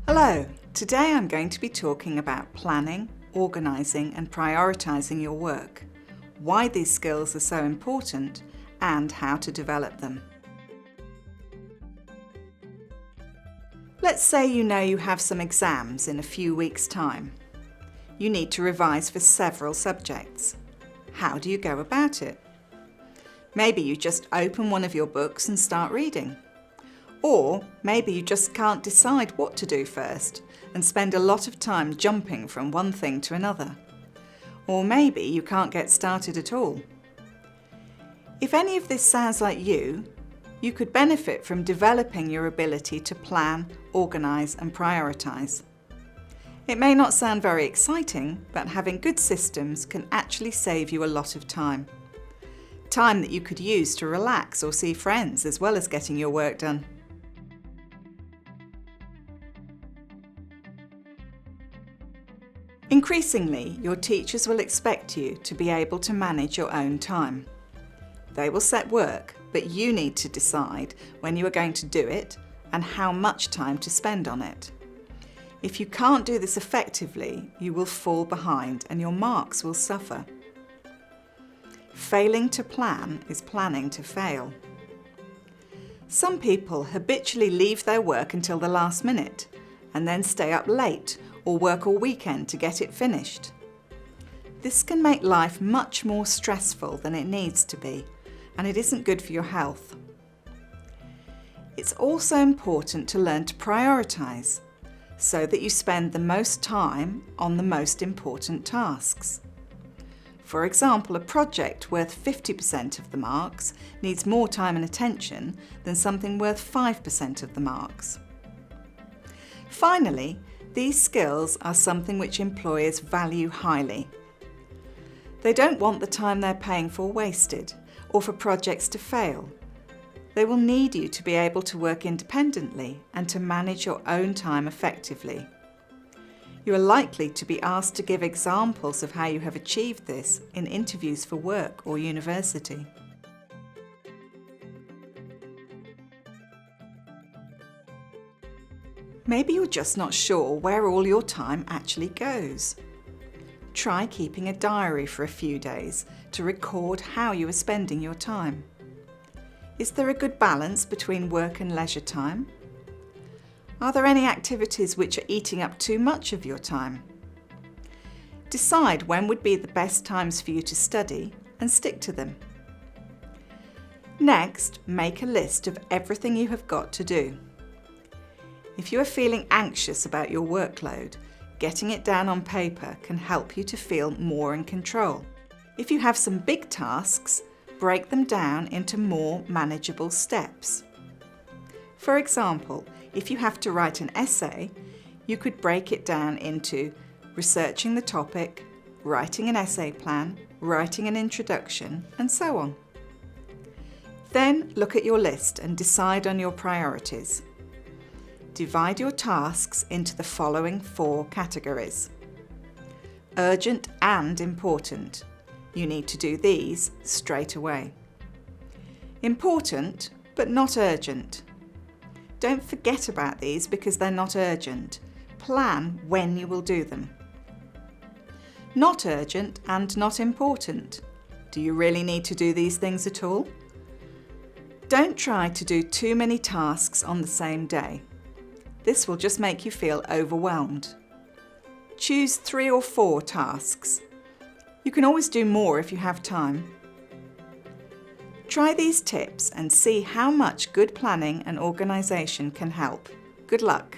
Hello, today I'm going to be talking about planning, organising and prioritising your work, why these skills are so important and how to develop them. Let's say you know you have some exams in a few weeks' time. You need to revise for several subjects. How do you go about it? Maybe you just open one of your books and start reading. Or maybe you just can't decide what to do first and spend a lot of time jumping from one thing to another. Or maybe you can't get started at all. If any of this sounds like you could benefit from developing your ability to plan, organise and prioritise. It may not sound very exciting, but having good systems can actually save you a lot of time. Time that you could use to relax or see friends as well as getting your work done. Increasingly, your teachers will expect you to be able to manage your own time. They will set work, but you need to decide when you are going to do it and how much time to spend on it. If you can't do this effectively, you will fall behind and your marks will suffer. Failing to plan is planning to fail. Some people habitually leave their work until the last minute and then stay up late or work all weekend to get it finished. This can make life much more stressful than it needs to be, and it isn't good for your health. It's also important to learn to prioritise, so that you spend the most time on the most important tasks. For example, a project worth 50% of the marks needs more time and attention than something worth 5% of the marks. Finally, these skills are something which employers value highly. They don't want the time they're paying for wasted or for projects to fail. They will need you to be able to work independently and to manage your own time effectively. You are likely to be asked to give examples of how you have achieved this in interviews for work or university. Maybe you're just not sure where all your time actually goes. Try keeping a diary for a few days to record how you are spending your time. Is there a good balance between work and leisure time? Are there any activities which are eating up too much of your time? Decide when would be the best times for you to study and stick to them. Next, make a list of everything you have got to do. If you are feeling anxious about your workload, getting it down on paper can help you to feel more in control. If you have some big tasks, break them down into more manageable steps. For example, if you have to write an essay, you could break it down into researching the topic, writing an essay plan, writing an introduction, and so on. Then look at your list and decide on your priorities. Divide your tasks into the following 4 categories. Urgent and important. You need to do these straight away. Important, but not urgent. Don't forget about these because they're not urgent. Plan when you will do them. Not urgent and not important. Do you really need to do these things at all? Don't try to do too many tasks on the same day. This will just make you feel overwhelmed. Choose 3 or 4 tasks. You can always do more if you have time. Try these tips and see how much good planning and organisation can help. Good luck!